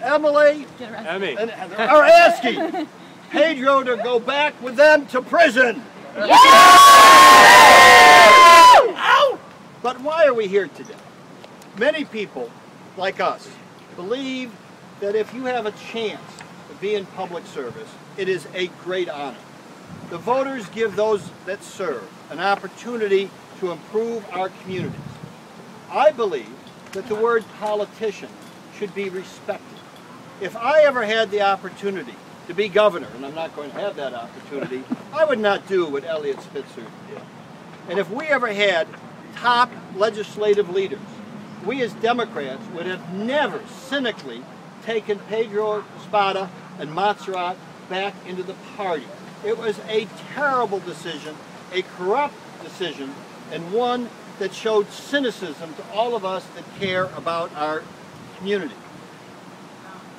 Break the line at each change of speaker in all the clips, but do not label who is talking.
Emily,
Emmy,
and Heather are asking Pedro to go back with them to prison. But why are we here today? Many people, like us, believe that if you have a chance to be in public service, it is a great honor. The voters give those that serve an opportunity to improve our communities. I believe that the word politician should be respected. If I ever had the opportunity to be governor, and I'm not going to have that opportunity, I would not do what Eliot Spitzer did. And if we ever had top legislative leaders, we as Democrats would have never cynically taken Pedro, Espada, and Montserrat back into the party. It was a terrible decision, a corrupt decision, and one that showed cynicism to all of us that care about our community.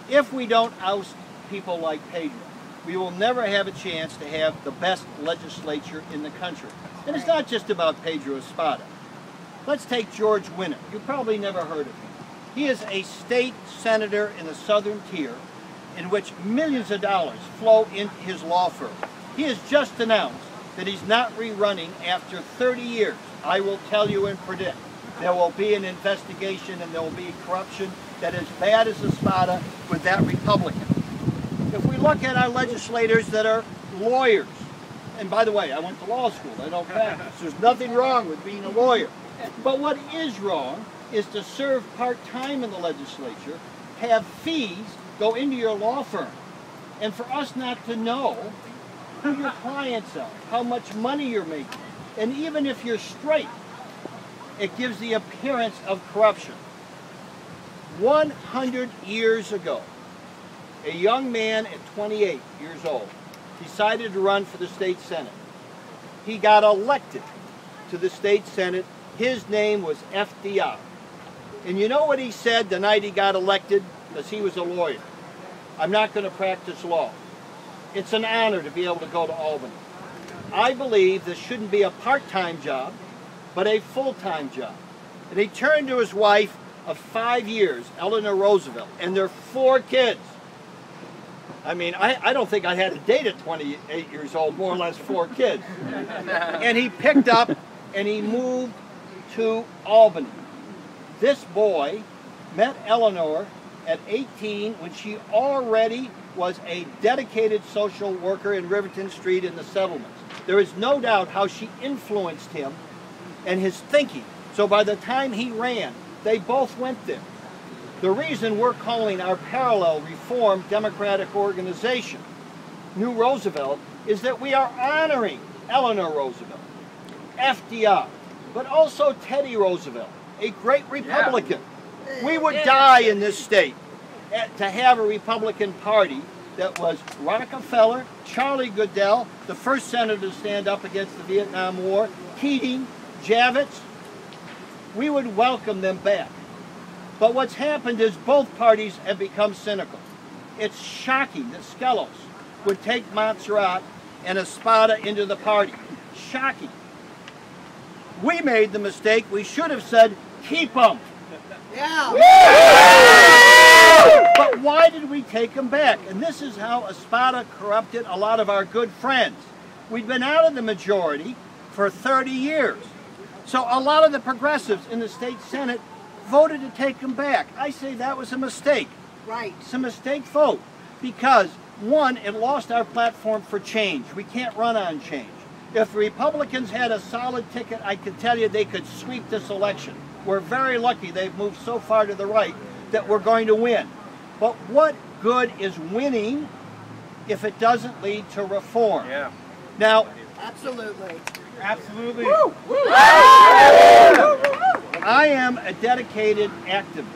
If we don't oust people like Pedro, we will never have a chance to have the best legislature in the country. And it's not just about Pedro Espada. Let's take George Winter. You probably never heard of him. He is a state senator in the southern tier in which millions of dollars flow into his law firm. He has just announced that he's not rerunning after 30 years. I will tell you and predict there will be an investigation and there will be corruption that is bad as Espada with that Republican. If we look at our legislators that are lawyers, and by the way, I went to law school, I don't practice. There's nothing wrong with being a lawyer. But what is wrong is to serve part-time in the legislature, have fees go into your law firm, and for us not to know who your clients are, how much money you're making. And even if you're straight, it gives the appearance of corruption. 100 years ago, a young man at 28 years old decided to run for the state senate. He got elected to the state senate. His name was FDR. And you know what he said the night he got elected? Because he was a lawyer. I'm not going to practice law. It's an honor to be able to go to Albany. I believe this shouldn't be a part-time job, but a full-time job. And he turned to his wife of 5 years, Eleanor Roosevelt, and their 4 kids. I mean, I don't think I had a date at 28 years old, more or less 4 kids. And he picked up and he moved to Albany. This boy met Eleanor at 18 when she already was a dedicated social worker in Riverton Street in the settlements. There is no doubt how she influenced him and his thinking. So by the time he ran, they both went there. The reason we're calling our parallel Reform Democratic organization New Roosevelt is that we are honoring Eleanor Roosevelt, FDR, but also Teddy Roosevelt, a great Republican. Yeah. We would die in this state to have a Republican Party that was Rockefeller, Charlie Goodell, the first senator to stand up against the Vietnam War, Keating, Javits. We would welcome them back. But what's happened is both parties have become cynical. It's shocking that Skelos would take Montserrat and Espada into the party. Shocking. We made the mistake. We should have said, keep them. Yeah. But why did we take them back? And this is how Espada corrupted a lot of our good friends. We'd been out of the majority for 30 years. So a lot of the progressives in the state senate voted to take them back. I say that was a mistake.
Right.
It's a mistake vote because, one, it lost our platform for change. We can't run on change. If Republicans had a solid ticket, I can tell you they could sweep this election. We're very lucky they've moved so far to the right that we're going to win. But what good is winning if it doesn't lead to reform?
Yeah.
Now,
absolutely.
Absolutely.
Woo! Woo!
I am a dedicated activist.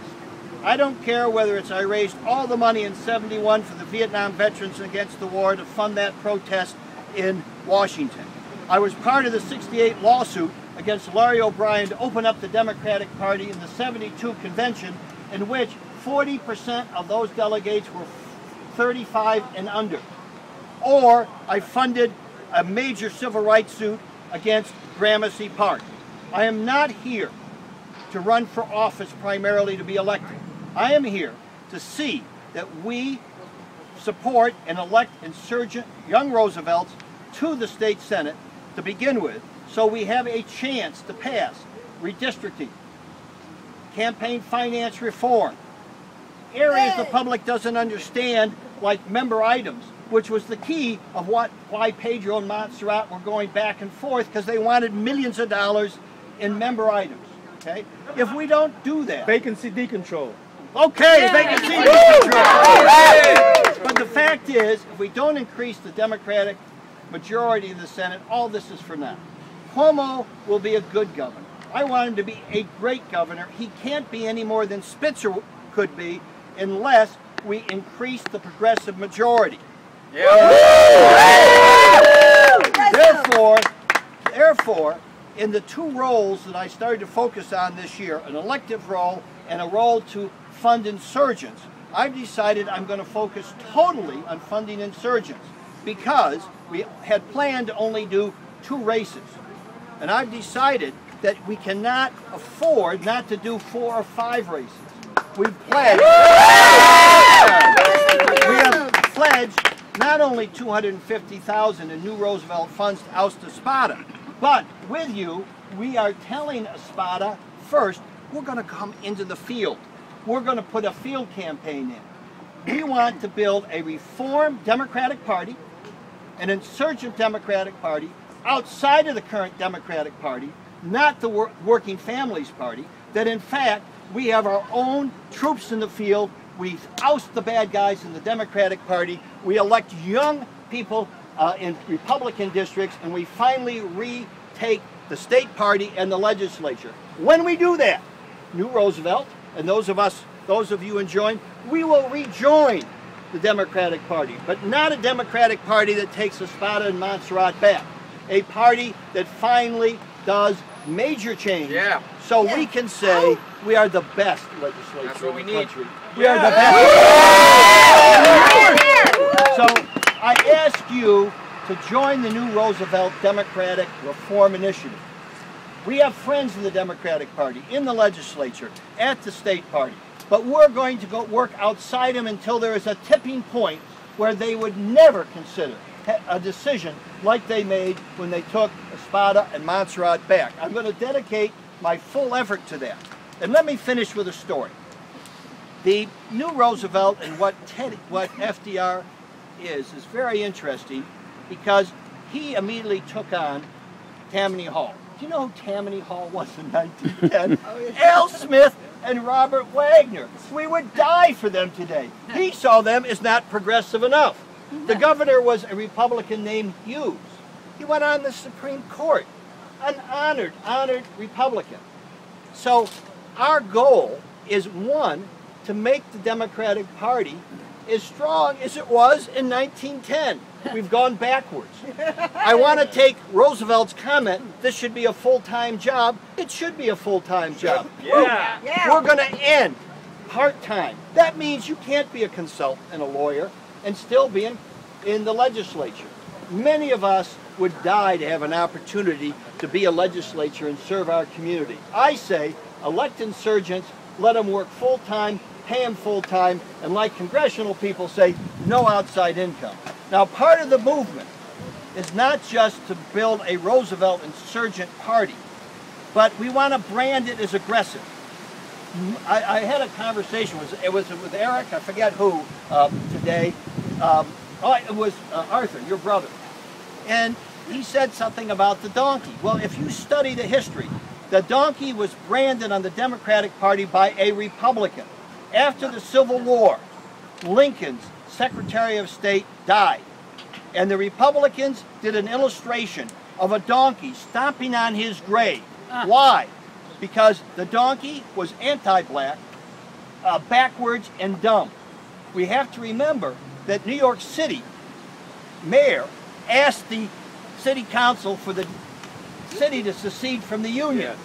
I don't care whether it's I raised all the money in '71 for the Vietnam veterans against the war to fund that protest in Washington. I was part of the '68 lawsuit against Larry O'Brien to open up the Democratic Party in the '72 convention, in which 40% of those delegates were 35 and under. Or I funded a major civil rights suit against Gramercy Park. I am not here to run for office primarily to be elected. I am here to see that we support and elect insurgent young Roosevelts to the state Senate to begin with, so we have a chance to pass redistricting, campaign finance reform, areas the public doesn't understand, like member items, which was the key of why Pedro and Montserrat were going back and forth, because they wanted millions of dollars in member items. Okay? If we don't do that,
vacancy decontrol.
Okay, vacancy decontrol. But the fact is, if we don't increase the Democratic majority in the Senate, all this is for now. Cuomo will be a good governor. I want him to be a great governor. He can't be any more than Spitzer could be unless we increase the progressive majority. Therefore, in the two roles that I started to focus on this year, an elective role and a role to fund insurgents, I've decided I'm going to focus totally on funding insurgents, because we had planned to only do 2 races. And I've decided that we cannot afford not to do 4 or 5 races. We've pledged, we have pledged not only $250,000 in new Roosevelt funds to oust Espada, but with you, we are telling Espada, first, we're going to come into the field. We're going to put a field campaign in. We want to build a reformed Democratic Party, an insurgent Democratic Party, outside of the current Democratic Party, not the Working Families Party, that in fact, we have our own troops in the field. We oust the bad guys in the Democratic Party. We elect young people in Republican districts, and we finally retake the state party and the legislature. When we do that, New Roosevelt, and those of you enjoying, we will rejoin the Democratic Party, but not a Democratic Party that takes Espada and Montserrat back. A party that finally does major change, so we can say we are the best legislature in the country. We are the best. So I ask you to join the New Roosevelt Democratic Reform Initiative. We have friends in the Democratic Party, in the legislature, at the state party, but we're going to go work outside them until there is a tipping point where they would never consider a decision like they made when they took Espada and Montserrat back. I'm going to dedicate my full effort to that. And let me finish with a story. The New Roosevelt and what FDR is very interesting, because he immediately took on Tammany Hall. Do you know who Tammany Hall was in 1910? Al Smith and Robert Wagner. We would die for them today. He saw them as not progressive enough. The governor was a Republican named Hughes. He went on the Supreme Court, an honored Republican. So our goal is, one, to make the Democratic Party as strong as it was in 1910. We've gone backwards. I want to take Roosevelt's comment, this should be a full-time job. It should be a full-time job. We're going to end part-time. That means you can't be a consultant and a lawyer and still be in the legislature. Many of us would die to have an opportunity to be a legislature and serve our community. I say, elect insurgents, let them work full-time, pay them full-time, and like congressional people say, no outside income. Now, part of the movement is not just to build a Roosevelt insurgent party, but we want to brand it as aggressive. I had a conversation, it was with Eric, I forget who, today. It was Arthur, your brother. And he said something about the donkey. Well, if you study the history, the donkey was branded on the Democratic Party by a Republican. After the Civil War, Lincoln's Secretary of State died, and the Republicans did an illustration of a donkey stomping on his grave. Why? Because the donkey was anti-black, backwards, and dumb. We have to remember that New York City mayor asked the city council for the city to secede from the Union.